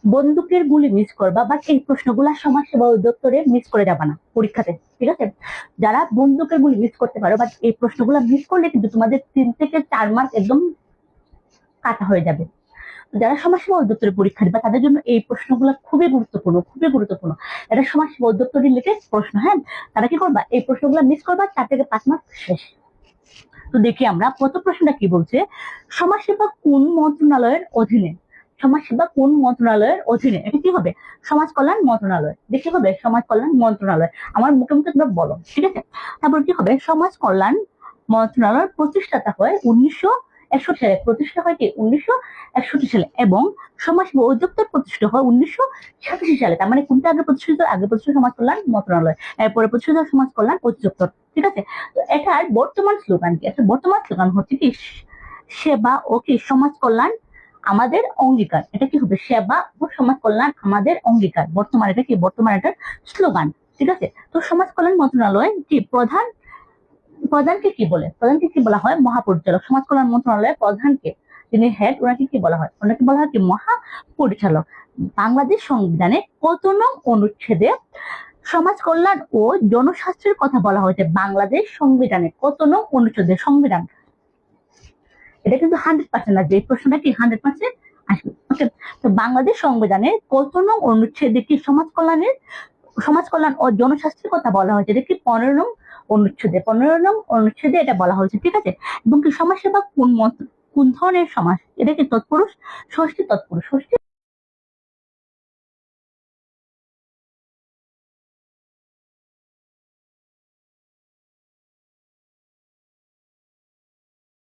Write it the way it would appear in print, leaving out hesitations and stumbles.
বন্দুকের গুলি মিস করবা, বাট এই প্রশ্নগুলা সমাজ সেবা অধিদপ্তরে মিস করে যাবা না পরীক্ষাতে, ঠিক আছে? যারা বন্দুকের গুলি মিস করতে পারো, বাট এই প্রশ্নগুলা মিস করলে কিন্তু তোমাদের 3 থেকে 4 মার্ক একদম কাটা হয়ে যাবে। যারা সমাজসেবা অধিদপ্তরের পরীক্ষা দিবা তাদের জন্য এই প্রশ্নগুলো খুবই গুরুত্বপূর্ণ, খুবই গুরুত্বপূর্ণ। এটা সমাজসেবা অধিদপ্তর রিলেটেড প্রশ্ন। হ্যাঁ, তারা কি করবা, এই প্রশ্নগুলো মিস করবা, 4 থেকে 5 মার্ক শেষ। তো দেখি আমরা প্রথম প্রশ্নটা কি বলছে। সমাজসেবা কোন মন্ত্রণালয়ের অধীনে? সমাজসেবা কোন মন্ত্রণালয়ের অধীনে? এটা কি হবে? সমাজ কল্যাণ মন্ত্রণালয়। দেখি হবে সমাজ কল্যাণ মন্ত্রণালয়। আমার মুখে মুখে তোমরা বলো, ঠিক আছে? তারপর কি হবে? সমাজ কল্যাণ মন্ত্রণালয়ের প্রতিষ্ঠাতা হয় 1961 সালে। প্রতিষ্ঠা হয় কি 1961 সালে, এবং সমাজসেবা অধিদপ্তর প্রতিষ্ঠিত হয় 1986 সালে। তার মানে কোনটা আগে প্রতিষ্ঠিত? আগে প্রতিষ্ঠিত সমাজ কল্যাণ মন্ত্রণালয়, এরপরে প্রতিষ্ঠিত সমাজ কল্যাণ অধিদপ্তর, ঠিক আছে? তো এটার বর্তমান স্লোগান কি? এটা বর্তমান স্লোগান হচ্ছে কি সেবা ও কি সমাজ কল্যাণ আমাদের অঙ্গীকার। এটা কি হবে? সেবা ও সমাজ কল্যাণ আমাদের অঙ্গীকার। বর্তমান এটা কি? বর্তমান এটার স্লোগান, ঠিক আছে? তো সমাজ কল্যাণ মন্ত্রণালয় কি প্রধানকে কি বলে? প্রধানকে কি বলা হয়? মহাপরিচালক। সমাজ কল্যাণ মন্ত্রণালয়ের প্রধানকে, যিনি হেড, ওনাকে কি বলা হয়? ওনাকে বলা হয় কি? মহাপরিচালক। বাংলাদেশ সংবিধানে কত নং অনুচ্ছেদে সমাজ কল্যাণ ও জনস্বাস্থ্যের কথা বলা হয়েছে? বাংলাদেশ সংবিধানে কত নং অনুচ্ছেদে? সংবিধান, এটা কিন্তু 100% না, যে প্রশ্নটা কি 100% আসবে। ওকে, তো বাংলাদেশ সংবিধানে কত নং অনুচ্ছেদে কি সমাজ কল্যাণ ও জনস্বাস্থ্যের কথা বলা হয়েছে? এটা কি 15 নং অনুচ্ছেদে, 15 নং অনুচ্ছেদে এটা বলা হয়েছে, ঠিক আছে? এবং কি সমাজসেবা কোন ধরনের সমাজ? এটা কি তৎপুরুষ, ষষ্ঠী তৎপুরুষ, ষষ্ঠী